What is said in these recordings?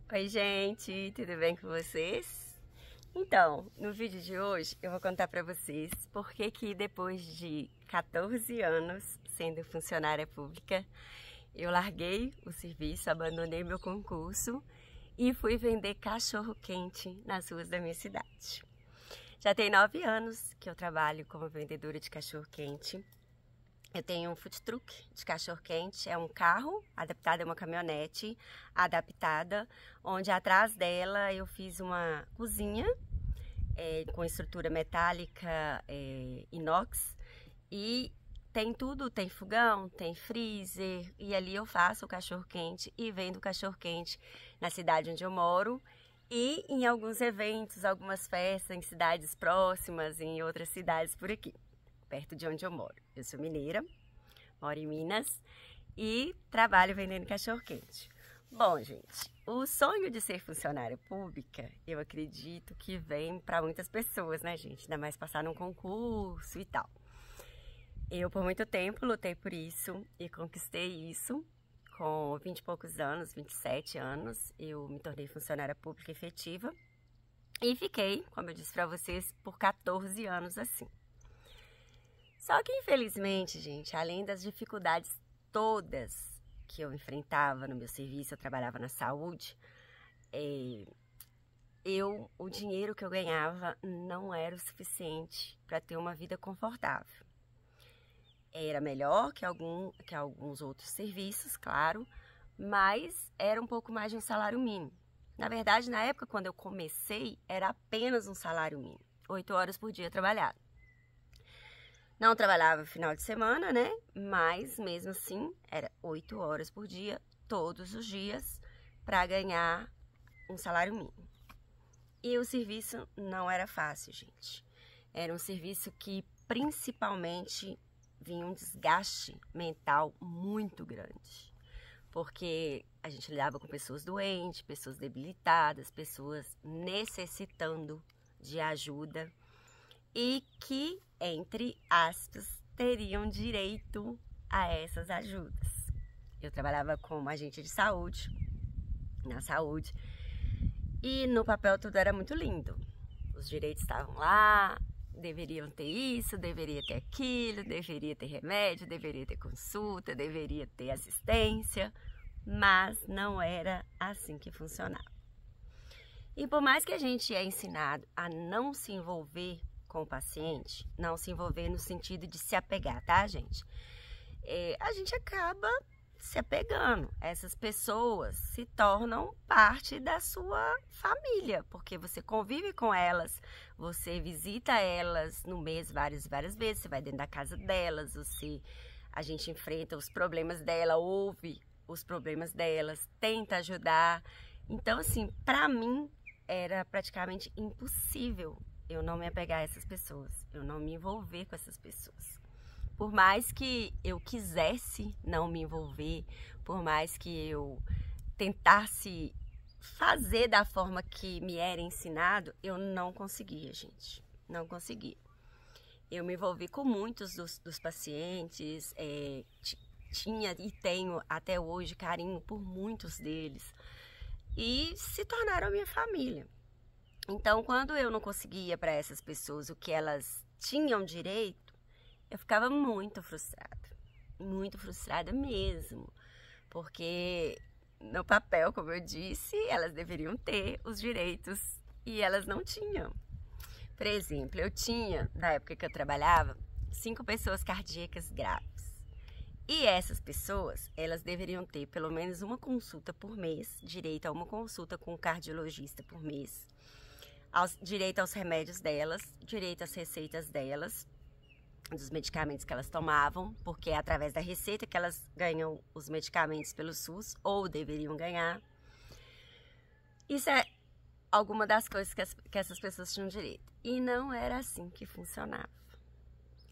Oi, gente, tudo bem com vocês? Então, no vídeo de hoje eu vou contar pra vocês por que depois de 14 anos sendo funcionária pública, eu larguei o serviço, abandonei meu concurso e fui vender cachorro-quente nas ruas da minha cidade. Já tem 9 anos que eu trabalho como vendedora de cachorro-quente. Eu tenho um food truck de cachorro-quente, é um carro adaptado, é uma caminhonete adaptada, onde atrás dela eu fiz uma cozinha com estrutura metálica inox e tem tudo, tem fogão, tem freezer e ali eu faço o cachorro-quente e vendo o cachorro-quente na cidade onde eu moro e em alguns eventos, algumas festas em cidades próximas, em outras cidades por aqui, perto de onde eu moro. Eu sou mineira, moro em Minas e trabalho vendendo cachorro-quente. Bom, gente, o sonho de ser funcionária pública, eu acredito que vem para muitas pessoas, né, gente? Ainda mais passar num concurso e tal. Eu, por muito tempo, lutei por isso e conquistei isso. Com 20 e poucos anos, 27 anos, eu me tornei funcionária pública efetiva e fiquei, como eu disse para vocês, por 14 anos assim. Só que, infelizmente, gente, além das dificuldades todas que eu enfrentava no meu serviço, eu trabalhava na saúde, o dinheiro que eu ganhava não era o suficiente para ter uma vida confortável. Era melhor que alguns outros serviços, claro, mas era um pouco mais de um salário mínimo. Na verdade, na época, quando eu comecei, era apenas um salário mínimo, 8 horas por dia trabalhado. Não trabalhava final de semana, né? Mas mesmo assim, era 8 horas por dia, todos os dias, para ganhar um salário mínimo. E o serviço não era fácil, gente. Era um serviço que principalmente vinha um desgaste mental muito grande. Porque a gente lidava com pessoas doentes, pessoas debilitadas, pessoas necessitando de ajuda e que, entre aspas, teriam direito a essas ajudas. Eu trabalhava como agente de saúde, na saúde, e no papel tudo era muito lindo. Os direitos estavam lá, deveriam ter isso, deveria ter aquilo, deveria ter remédio, deveria ter consulta, deveria ter assistência, mas não era assim que funcionava. E por mais que a gente é ensinado a não se envolver com o paciente, não se envolver no sentido de se apegar, tá, gente? A gente acaba se apegando. Essas pessoas se tornam parte da sua família, porque você convive com elas, você visita elas no mês várias vezes, você vai dentro da casa delas, a gente enfrenta os problemas dela, ouve os problemas delas, tenta ajudar. Então, assim, pra mim era praticamente impossível eu não me apegar a essas pessoas, eu não me envolver com essas pessoas. Por mais que eu quisesse não me envolver, por mais que eu tentasse fazer da forma que me era ensinado, eu não conseguia, gente. Não conseguia. Eu me envolvi com muitos dos pacientes, tinha e tenho até hoje carinho por muitos deles e se tornaram minha família. Então, quando eu não conseguia para essas pessoas o que elas tinham direito, eu ficava muito frustrada mesmo, porque no papel, como eu disse, elas deveriam ter os direitos e elas não tinham. Por exemplo, eu tinha, na época que eu trabalhava, 5 pessoas cardíacas graves. E essas pessoas, elas deveriam ter pelo menos uma consulta por mês, direito a uma consulta com um cardiologista por mês, direito aos remédios delas, direito às receitas delas, dos medicamentos que elas tomavam, porque é através da receita que elas ganham os medicamentos pelo SUS, ou deveriam ganhar. Isso é alguma das coisas que essas pessoas tinham direito. E não era assim que funcionava.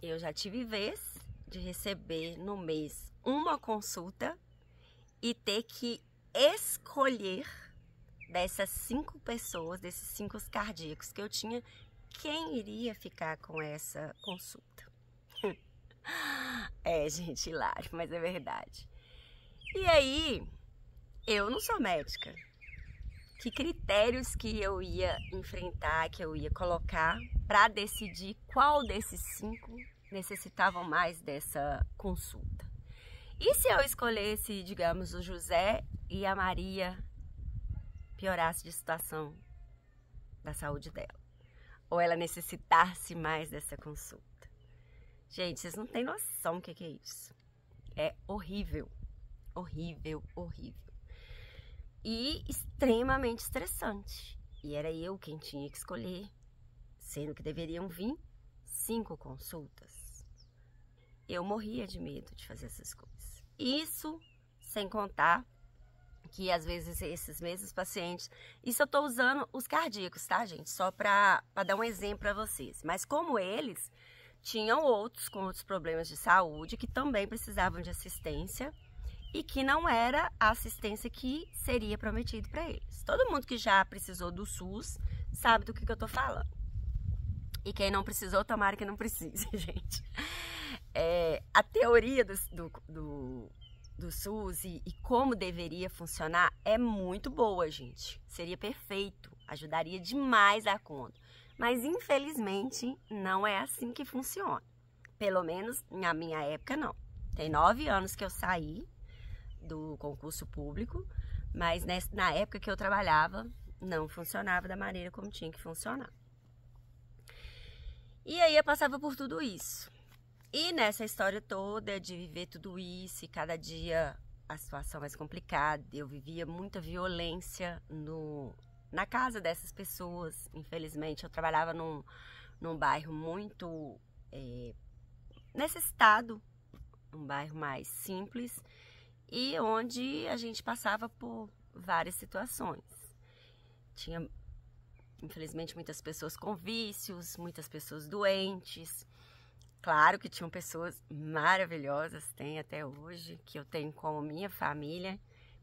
Eu já tive vez de receber no mês uma consulta e ter que escolher dessas 5 pessoas, desses 5 cardíacos que eu tinha, quem iria ficar com essa consulta. Gente, hilário, mas é verdade. E aí, eu não sou médica. que critérios que eu ia enfrentar, que eu ia colocar para decidir qual desses 5 necessitavam mais dessa consulta. E se eu escolhesse, digamos, o José e a Maria piorasse de situação da saúde dela, ou ela necessitasse mais dessa consulta? Gente, vocês não têm noção do que é isso. É horrível, horrível, horrível. E extremamente estressante. E era eu quem tinha que escolher, sendo que deveriam vir 5 consultas. Eu morria de medo de fazer essas coisas. Isso sem contar que às vezes esses mesmos pacientes... Isso eu tô usando os cardíacos, tá, gente? Só para dar um exemplo para vocês. Mas como eles, tinham outros com outros problemas de saúde que também precisavam de assistência e que não era a assistência que seria prometido para eles. Todo mundo que já precisou do SUS sabe do que eu tô falando. E quem não precisou, tomara que não precise, gente. A teoria do SUS e como deveria funcionar é muito boa, gente. Seria perfeito, ajudaria demais a conta. Mas, infelizmente, não é assim que funciona. Pelo menos na minha época, não. Tem 9 anos que eu saí do concurso público, mas na época que eu trabalhava, não funcionava da maneira como tinha que funcionar. E aí eu passava por tudo isso. E nessa história toda de viver tudo isso e cada dia a situação mais complicada, eu vivia muita violência na casa dessas pessoas. Infelizmente, eu trabalhava num bairro muito necessitado, um bairro mais simples e onde a gente passava por várias situações. Tinha, infelizmente, muitas pessoas com vícios, muitas pessoas doentes. Claro que tinham pessoas maravilhosas, tem até hoje, que eu tenho como minha família,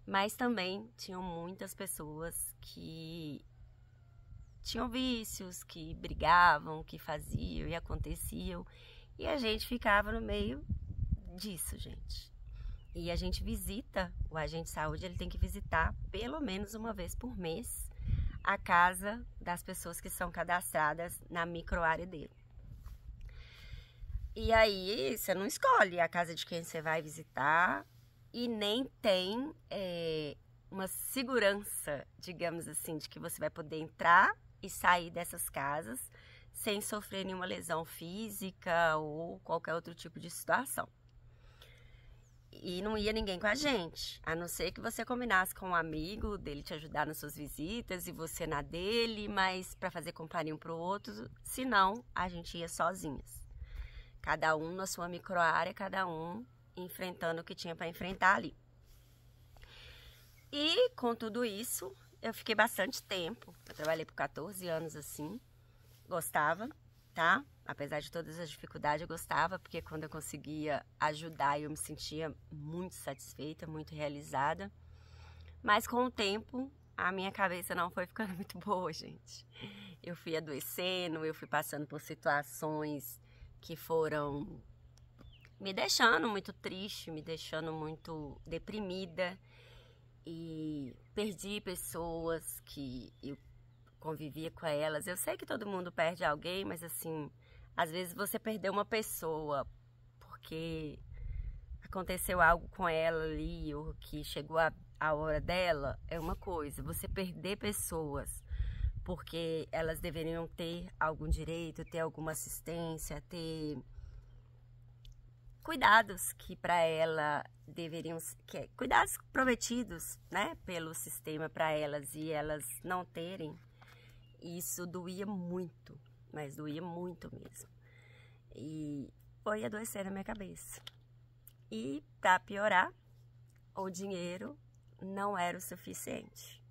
mas também tinham muitas pessoas que tinham vícios, que brigavam, que faziam e aconteciam, e a gente ficava no meio disso, gente. E a gente visita, o agente de saúde, ele tem que visitar pelo menos uma vez por mês a casa das pessoas que são cadastradas na microárea dele. E aí, você não escolhe a casa de quem você vai visitar e nem tem uma segurança, digamos assim, de que você vai poder entrar e sair dessas casas sem sofrer nenhuma lesão física ou qualquer outro tipo de situação. E não ia ninguém com a gente, a não ser que você combinasse com um amigo dele te ajudar nas suas visitas e você na dele, mas para fazer companhia um para o outro, senão a gente ia sozinhas. Cada um na sua microárea, cada um enfrentando o que tinha para enfrentar ali. E com tudo isso, eu fiquei bastante tempo. Eu trabalhei por 14 anos assim. Gostava, tá? Apesar de todas as dificuldades, eu gostava, porque quando eu conseguia ajudar, eu me sentia muito satisfeita, muito realizada. Mas com o tempo, a minha cabeça não foi ficando muito boa, gente. Eu fui adoecendo, eu fui passando por situações que foram me deixando muito triste, me deixando muito deprimida. E perdi pessoas que eu convivia com elas. Eu sei que todo mundo perde alguém, mas assim, às vezes você perdeu uma pessoa porque aconteceu algo com ela ali, ou que chegou a hora dela, é uma coisa. Você perder pessoas porque elas deveriam ter algum direito, ter alguma assistência, ter cuidados que para ela deveriam, cuidados prometidos, né, pelo sistema para elas e elas não terem, isso doía muito, mas doía muito mesmo. E foi adoecer na minha cabeça. E para piorar, o dinheiro não era o suficiente.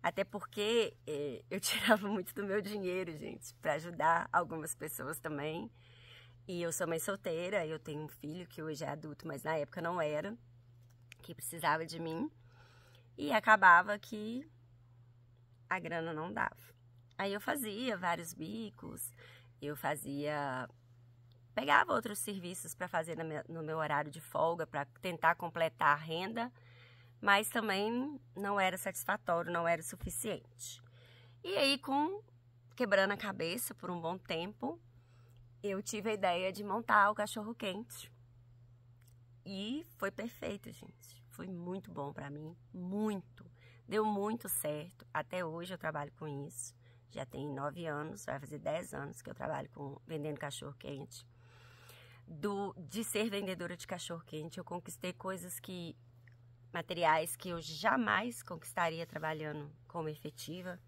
Até porque eu tirava muito do meu dinheiro, gente, para ajudar algumas pessoas também. E eu sou mãe solteira, eu tenho um filho que hoje é adulto, mas na época não era, que precisava de mim. E acabava que a grana não dava. Aí eu fazia vários bicos, pegava outros serviços para fazer no meu horário de folga, para tentar completar a renda. mas também não era satisfatório, não era o suficiente. E aí, quebrando a cabeça por um bom tempo, eu tive a ideia de montar o cachorro-quente. E foi perfeito, gente. Foi muito bom pra mim, muito. Deu muito certo. Até hoje eu trabalho com isso. Já tem 9 anos, vai fazer 10 anos que eu trabalho vendendo cachorro-quente. De ser vendedora de cachorro-quente, eu conquistei materiais que eu jamais conquistaria trabalhando como efetiva.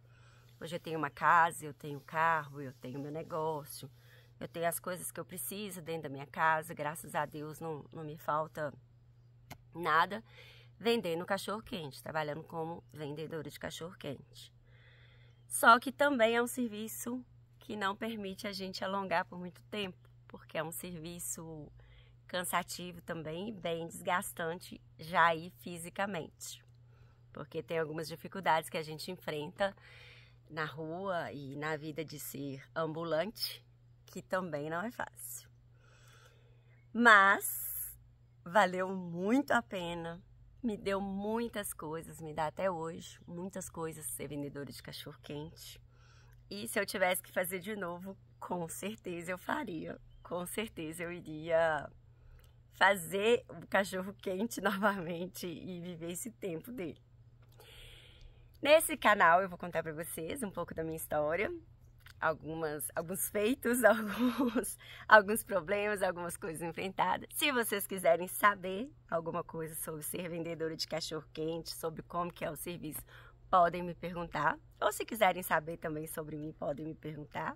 Hoje eu tenho uma casa, eu tenho carro, eu tenho meu negócio, eu tenho as coisas que eu preciso dentro da minha casa, graças a Deus não me falta nada, vendendo cachorro-quente, trabalhando como vendedora de cachorro-quente. Só que também é um serviço que não permite a gente alongar por muito tempo, porque é um serviço cansativo também e bem desgastante já aí fisicamente, porque tem algumas dificuldades que a gente enfrenta na rua e na vida de ser ambulante, que também não é fácil. Mas valeu muito a pena, me deu muitas coisas, me dá até hoje muitas coisas ser vendedora de cachorro-quente. E se eu tivesse que fazer de novo, com certeza eu faria. Com certeza eu iria fazer o cachorro-quente novamente e viver esse tempo dele. Nesse canal eu vou contar para vocês um pouco da minha história, alguns feitos, alguns problemas, algumas coisas enfrentadas. Se vocês quiserem saber alguma coisa sobre ser vendedora de cachorro-quente, sobre como que é o serviço, podem me perguntar. Ou se quiserem saber também sobre mim, podem me perguntar,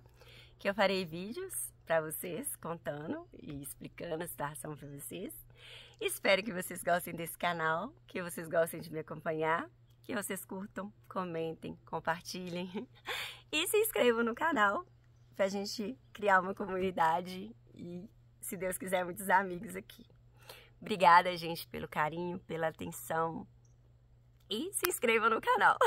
que eu farei vídeos para vocês contando e explicando a situação para vocês. Espero que vocês gostem desse canal, que vocês gostem de me acompanhar, que vocês curtam, comentem, compartilhem e se inscrevam no canal pra gente criar uma comunidade e, se Deus quiser, muitos amigos aqui. Obrigada, gente, pelo carinho, pela atenção e se inscrevam no canal.